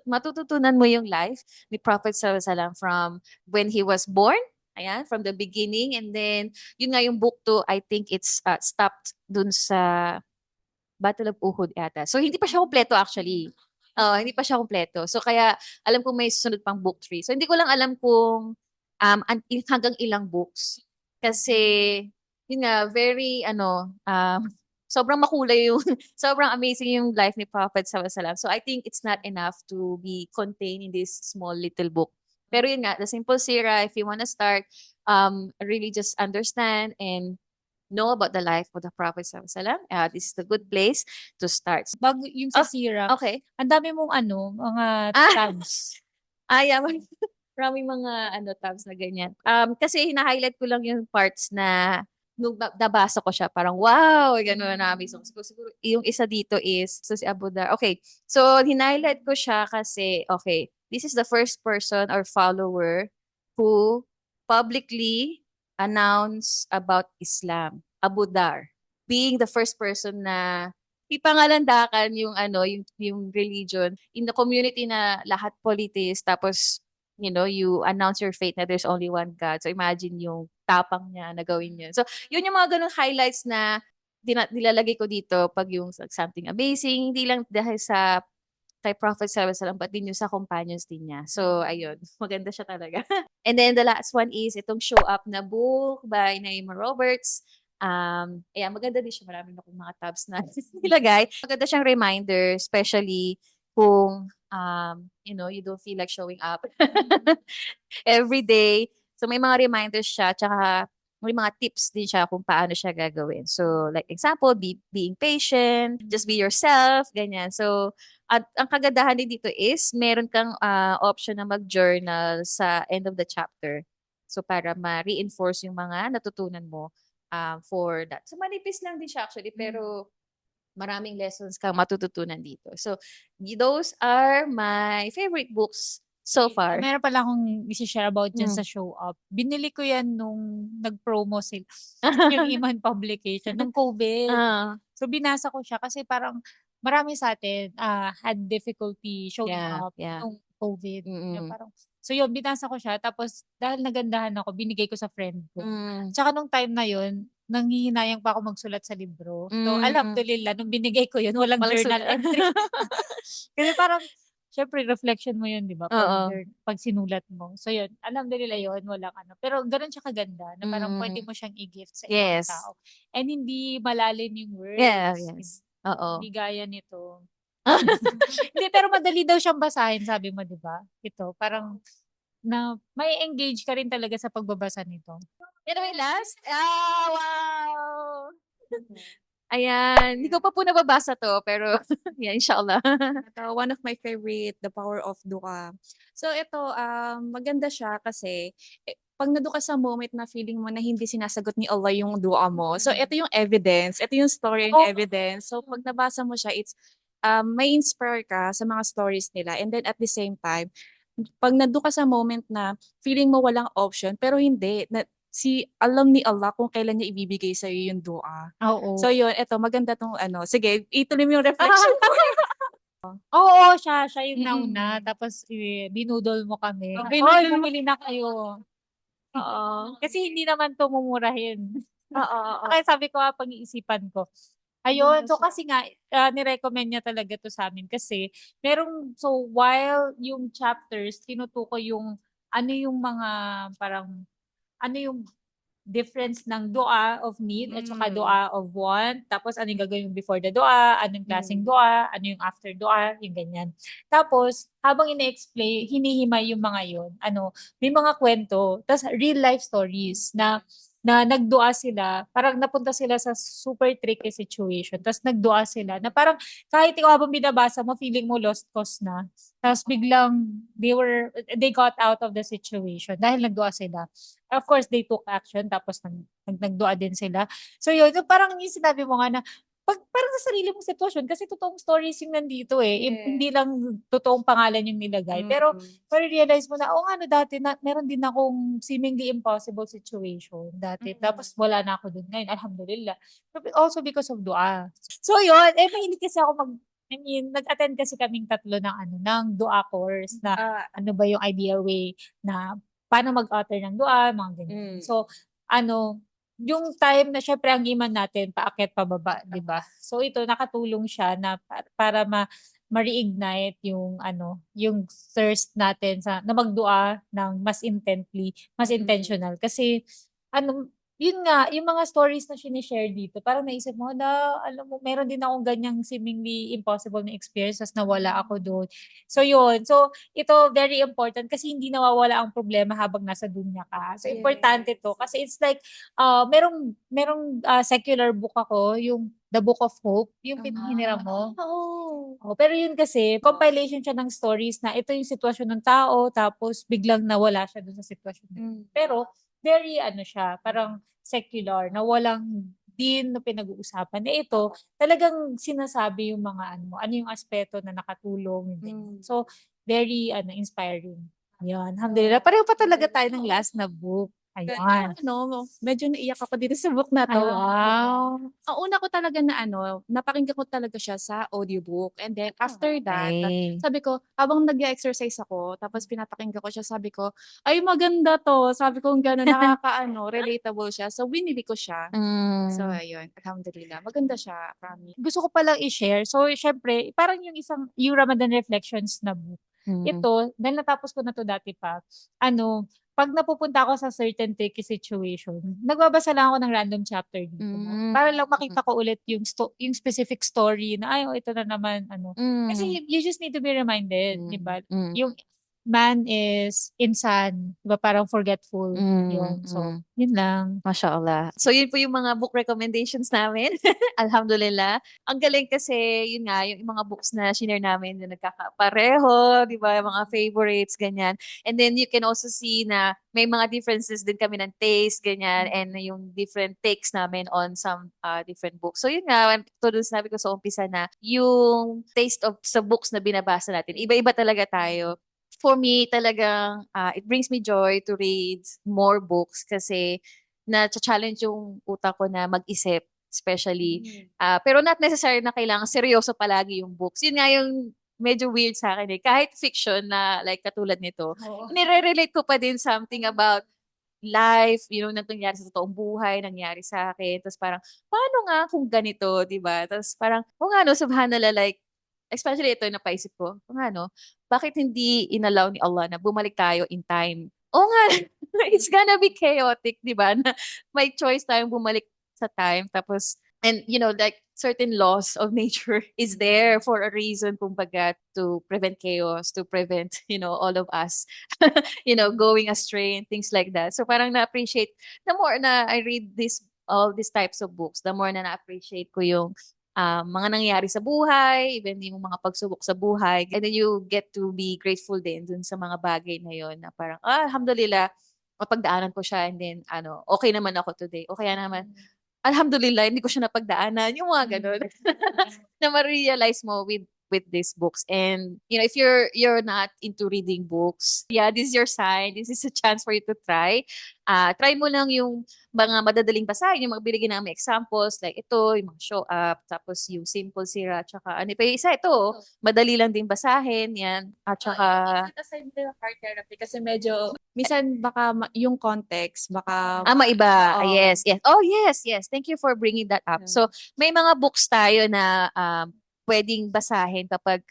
matututunan mo yung life ni Prophet Sallallahu Alaihi Wasallam from when he was born, ayan, from the beginning, and then yun nga yung book 2, I think it's stopped dun sa Battle of Uhud yata. So hindi pa siya kompleto actually. Oo, hindi pa siya kumpleto. So kaya alam kong may susunod pang book 3. So hindi ko lang alam kung hanggang ilang books. Kasi yun nga very sobrang makulay yung sobrang amazing yung life ni Prophet sallallahu alaihi wasallam. So I think it's not enough to be contained in this small little book. Pero yun nga, the simple sirah, if you wanna start, really just understand and know about the life of the Prophet sallallahu alaihi wasallam, this is the good place to start. Bago yung sa Oh, sira, okay. ang dami mong mga Ah, tabs. yeah. Maraming mga tabs na ganyan. Kasi hina-highlight ko lang yung parts na nung nabasa ko siya, parang wow, gano'n na amazing. Siguro yung isa dito is so si Abu Dhar. Okay. So hina-highlight ko siya kasi okay, this is the first person or follower who publicly announced about Islam. Abu Dhar being the first person na ipangalandakan yung yung religion in the community na lahat polytheist, tapos you announce your faith na there's only one God. So imagine yung tapang niya na gawin yun. So yun yung mga ganung highlights na nilalagay ko dito pag yung something amazing, hindi lang dahil sa kay Prophet sallallahu alaihi wasallam, but din yung sa companions din niya. So ayun, maganda siya talaga. And then the last one is itong Show Up na book by Naima Roberts. Ayan, maganda din siya. Marami na akong mga tabs na nilagay. Maganda siyang reminder, especially kung you don't feel like showing up every day. So may mga reminders siya, tsaka may mga tips din siya kung paano siya gagawin. So like example, being patient, just be yourself, ganyan. So at ang kagandahan din dito is meron kang option na mag-journal sa end of the chapter. So para ma-reinforce yung mga natutunan mo for that. So manipis lang din siya actually, pero maraming lessons kang matututunan dito. So those are my favorite books so far. Meron pala akong isi-share about dyan Mm. sa Show Up. Binili ko yan nung nag-promo sila. Yung Iman publication, nung COVID. Ah, So binasa ko siya kasi parang marami sa atin had difficulty showing yeah, up yeah. nung COVID. Mm. Parang, so yun, binasa ko siya. Tapos dahil nagandahan ako, binigay ko sa friend ko. Mm. Tsaka nung time na yun, nanghihinayang pa ako magsulat sa libro. So Mm. alhamdulillah, nung binigay ko yun, walang Walang journal sulat. entry. Kasi parang, syempre, reflection mo yun, di ba? Oo. Pag sinulat mo. So yun, alhamdulillah yun, walang Pero ganun siya kaganda, na parang pwede Mm. mo siyang i-gift sa ibang Yes. tao. And hindi malalim yung words. Yeah, yes. Oo. Hindi gaya nito. Hindi, pero madali daw siyang basahin, sabi mo, di ba? Ito, parang may engage ka rin talaga sa pagbabasa nito. Yan ang last? Wow! Ayan. Hindi ko pa po nababasa to, pero yan, inshallah. Ito, one of my favorite, The Power of Dua. So ito, maganda siya kasi pag nandoon ka sa moment na feeling mo na hindi sinasagot ni Allah yung dua mo. So ito yung evidence, ito yung story and Oh. evidence. So pag nabasa mo siya, it's may inspire ka sa mga stories nila. And then at the same time, pag nandoon ka sa moment na feeling mo walang option, pero hindi, alam ni Allah kung kailan niya ibibigay sa iyo yung dua. Oo. So yun, eto maganda tong sige, ituloy mo yung reflection mo. Oo, siya yung Mm. nauna. Tapos, binudol mo kami. Oh, Oy, binudol mo. bumili na kayo. Oo. Kasi hindi naman to mumurahin. Oo, oo. Kaya sabi ko pag-iisipan ko. Ayun, so kasi nga, ni-recommend niya talaga to sa amin kasi so while yung chapters, tinutukoy yung ano yung mga parang, ano yung difference ng dua of need at saka dua of want. Tapos ano yung gagawin before the dua, anong klaseng dua, ano yung after dua, yung ganyan. Tapos, habang ine-explain, hinihimay yung mga yun. May mga kwento, tapos real life stories na nagdua sila, parang napunta sila sa super tricky situation. Tapos nagdua sila na parang kahit ikaw habang binabasa mo, feeling mo lost cause na. Tapos biglang they got out of the situation dahil nagdua sila. Of course, they took action, tapos nagdua din sila. So yun, parang yung sinabi mo nga na, parang sa sarili mong sitwasyon, kasi totoong stories yung nandito Yes. Hindi lang totoong pangalan yung nilagay. Pero, realize mo na, dati meron din akong seemingly impossible situation dati. Tapos wala na ako dun ngayon, alhamdulillah. But also because of dua. So yun, mahilig kasi ako nag-attend kasi kaming tatlo ng dua course na ano ba yung ideal way na paano mag-utter ng dua, mga ganyan. So, yung time na syempre ang iman natin paakyat pababa, 'di ba? So ito nakatulong siya na para ma-reignite yung yung thirst natin na magdua ng mas intently, mas intentional. Kasi yun nga, yung mga stories na sinishare dito, parang naisip mo na, alam mo, meron din akong ganyang seemingly impossible na experiences na wala ako doon. So yun. So ito very important kasi hindi nawawala ang problema habang nasa dunya ka. So importante to kasi it's like merong secular book ako, yung The Book of Hope, yung hiniram mo. Oo. Oh, pero yun kasi compilation siya ng stories na ito yung sitwasyon ng tao tapos biglang nawala siya dun sa sitwasyon na yun. Pero very siya, parang secular na walang din na pinag-uusapan. Eh ito, talagang sinasabi yung mga ano yung aspeto na nakatulong. Yung ganyan. So very inspiring. Ayun, alhamdulillah. Pareho pa talaga tayo ng last na book. Ayan. Medyo naiyak ako dito sa book na Ay, to. wow. Ang una ko talaga na napakinggan ko talaga siya sa audiobook. And then after that, Okay. sabi ko, habang nag-exercise ako, tapos pinapakinggan ko siya, sabi ko, ay maganda to. Sabi ko, gano'n, relatable siya. So, binili ko siya. So, Mm. ayun, alhamdulillah. Maganda siya, promise. Gusto ko palang i-share. So, syempre, parang yung Ramadan Reflections na book. Mm. Ito, dahil natapos ko na to dati pa, pag napupunta ako sa certain tricky situation, nagbabasa lang ako ng random chapter dito. Para lang makita ko ulit yung specific story na, ay, ito na naman, Kasi you just need to be reminded, di ba? Yung man is insan, di ba? Parang forgetful. Yun. So, yun lang. Mashallah. So, yun po yung mga book recommendations namin. Alhamdulillah. Ang galing kasi, yun nga, yung mga books na share namin na nagkakapareho, di ba? Yung mga favorites, ganyan. And then, you can also see na may mga differences din kami ng taste, ganyan, and yung different takes namin on some different books. So, yun nga, tulad sabi ko sa umpisa na, yung taste of sa books na binabasa natin, iba-iba talaga tayo. For me, talagang it brings me joy to read more books kasi na-challenge yung utak ko na mag-isip, especially. Pero not necessary na kailangan seryoso palagi yung books. Yun nga yung medyo weird sa akin eh. Kahit fiction na like katulad nito, nire-relate ko pa din something about life, nangyari sa totoong buhay, nangyari sa akin. Tapos parang, paano nga kung ganito, di ba? Tapos parang, nga no, subhanallah, like, especially ito yung napaisip ko, nga no, bakit hindi inallow ni Allah na bumalik tayo in time? Nga, it's gonna be chaotic, di ba? Na may choice tayong bumalik sa time. Tapos, and like certain laws of nature is there for a reason, kumbaga, to prevent chaos, to prevent, all of us, going astray and things like that. So parang na-appreciate, the more na I read all these types of books, the more na na-appreciate ko yung mga nangyayari sa buhay, even yung mga pagsubok sa buhay. And then you get to be grateful din dun sa mga bagay na yon na parang, alhamdulillah, mapagdaanan ko siya and then, okay naman ako today. O kaya naman, alhamdulillah, hindi ko siya napagdaanan. Yung mga ganun. Na ma-realize mo with these books. And, if you're not into reading books, yeah, this is your sign. This is a chance for you to try. Try mo lang yung mga madadaling basahin, yung mga binigyan namin examples, like ito, yung mga show up, tapos yung simple sira, tsaka ano pa yung isa, ito, madali lang din basahin, yan. At tsaka, Aside din ng heart therapy kasi medyo, minsan baka yung context, baka, maiba. Oo. Yes, yes. Oh, yes, yes. Thank you for bringing that up. So, may mga books tayo na pwedeng basahin kapag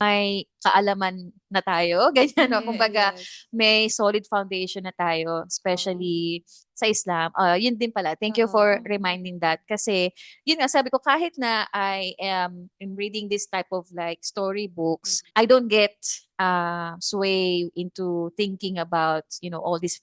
may kaalaman na tayo. Ganyan, no? Kumbaga, may solid foundation na tayo, especially sa Islam. Yun din pala. Thank you for reminding that. Kasi, yun nga, sabi ko, kahit na I am reading this type of like story books, I don't get sway into thinking about, all these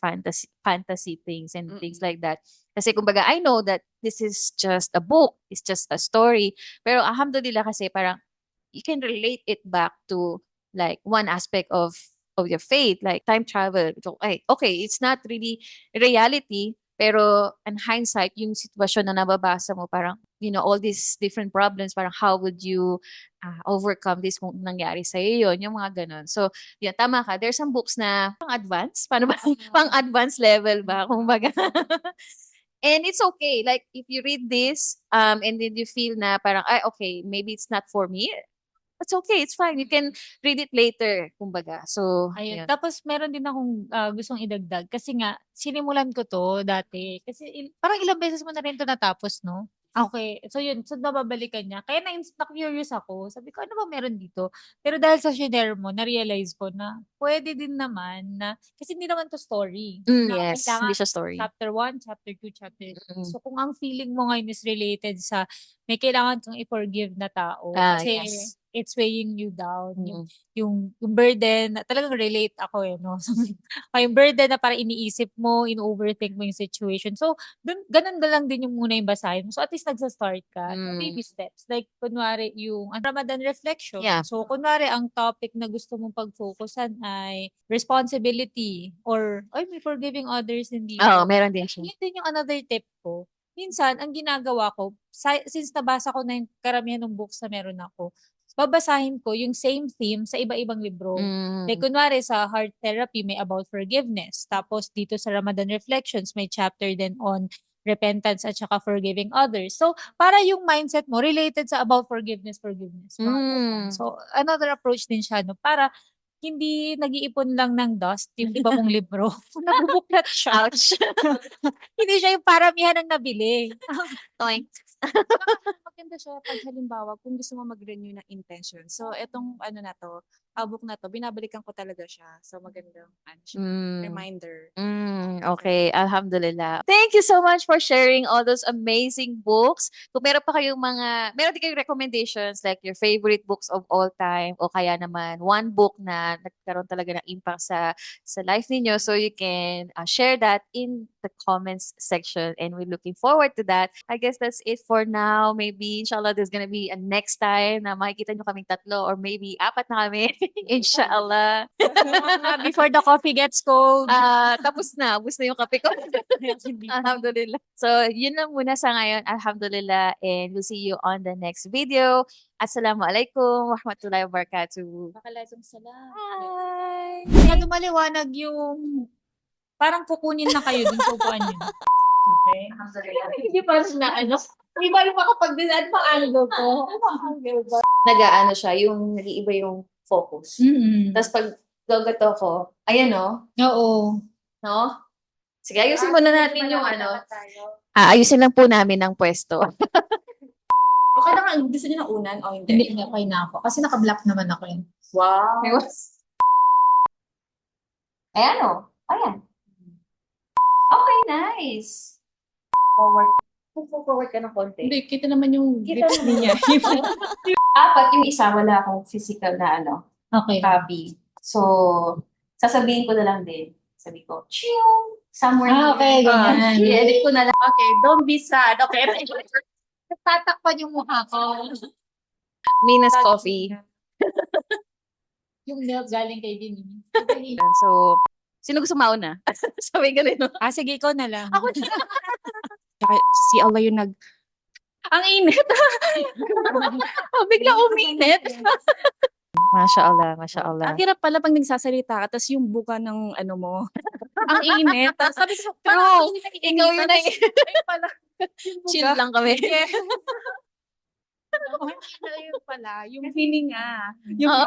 fantasy things and things like that. Kasi kumbaga, I know that this is just a book, it's just a story. Pero alhamdulillah kasi parang you can relate it back to like one aspect of your faith, like time travel. So, okay, it's not really reality, pero in hindsight, yung sitwasyon na nababasa mo, parang, all these different problems, parang how would you overcome this kung nangyari sa iyo yun, yung mga ganun. So, yun, tama ka. There's some books na pang-advance. Paano ba? Pang-advance level ba? Kumbaga. And it's okay. Like, if you read this, and then you feel na parang, okay, maybe it's not for me. It's okay. It's fine. You can read it later, kumbaga. So, Ayun. yun. Tapos meron din akong gustong idagdag kasi nga sinimulan ko to dati kasi parang ilang beses mo na rin to natapos, no? Okay. So yun, so nababalikan niya. Kaya na-curious ako. Sabi ko, ano ba meron dito? Pero dahil sa shinare mo, na-realize ko na pwede din naman na, kasi hindi naman to story. Na Yes, kailangan hindi siya story. chapter 1, chapter 2, chapter 3. Mm. So kung ang feeling mo ngayon is related sa may kailangan kang i-forgive na tao, kasi Yes. it's weighing you down. Mm. Yung burden, talagang relate ako no? So, yung burden na parang iniisip mo, in-overthink mo yung situation. So, ganun na lang din yung muna yung basahin mo. So, at least nagsa-start ka. Mm. Baby steps. Like, kunwari, yung Ramadan reflection. Yeah. So, kunwari, ang topic na gusto mong pag-focusan ay responsibility or, ay, may forgiving others hindi. Oo, meron din siya. Yun din yung another tip ko. Minsan, ang ginagawa ko, since nabasa ko na yung karamihan ng books na meron ako, babasahin ko yung same theme sa iba-ibang libro. Like, Mm. kunwari sa Heart Therapy, may about forgiveness. Tapos dito sa Ramadan Reflections, may chapter din on repentance at saka forgiving others. So, para yung mindset mo related sa about forgiveness. Mga ganun. Mm. So, another approach din siya, no? Para hindi nag-iipon lang ng dust yung iba mong libro. Nabubuklat siya. Ouch. Hindi siya yung paramihan ng nabili. Toink. Maganda siya pag halimbawa kung gusto mo mag-renew ng intention. So, etong ano na to, book na to, binabalikan ko talaga siya. So, magandang siya, Mm. reminder. Okay, alhamdulillah. Thank you so much for sharing all those amazing books. Kung meron pa kayong meron din kayong recommendations like your favorite books of all time o kaya naman one book na nagkaroon talaga ng impact sa life ninyo, so you can share that in the comments section and we're looking forward to that. I guess that's it for now. Maybe inshallah there's gonna be a next time na makikita nyo kaming tatlo or maybe apat na kami. Inshallah. Before the coffee gets cold. Tapos na yung kape ko. Alhamdulillah. So, yun lang muna sa ngayon. Alhamdulillah. And we'll see you on the next video. Assalamualaikum warahmatullahi wabarakatuh. Makalasong salam. Bye! Masyado maliwanag yung parang kukunin na kayo dun sa upuan niyo. Okay. Hindi pa rin na ano. Hindi ba yung makapag-design pa angle ko? Nag-aano siya, yung nag-iiba yung focus. Tapos pag gagato ko, ayan no? Oo. No? Sige, ayusin muna natin yung ayusin lang po namin ang pwesto. Okay na nga, gusto niyo na unan o hindi? Hindi, okay na ako. Kasi naka-block naman ako yun. Wow. Ayan o. Ayan. Okay, nice. Forward. Forward ka ng konti. Hindi, kita naman yung Kita lips naman. niya. Apat yung isa, wala akong physical na Okay. copy. So, sasabihin ko na lang din. Sabi ko, chiyong! Somewhere Okay, ganyan. I-edit ko na lang. Okay, don't be sad. Okay. Tatakpan yung mukha ko. Minas Coffee. Yung milk galing kay Dini. So, sino gusto mauna? Sabi ka rin, no? Sige, ikaw na lang. Ako na. Saka si Allah yung ang init. Bigla uminit. Masya Allah, Masya Allah. Ang hirap pala pag nagsasalita ka, tapos yung buka ng ano mo, ang init. Tapos sabi ko, True. Ikaw yun ay pala. chill lang kami. Ayun pala, yung hininga. Yung Oo.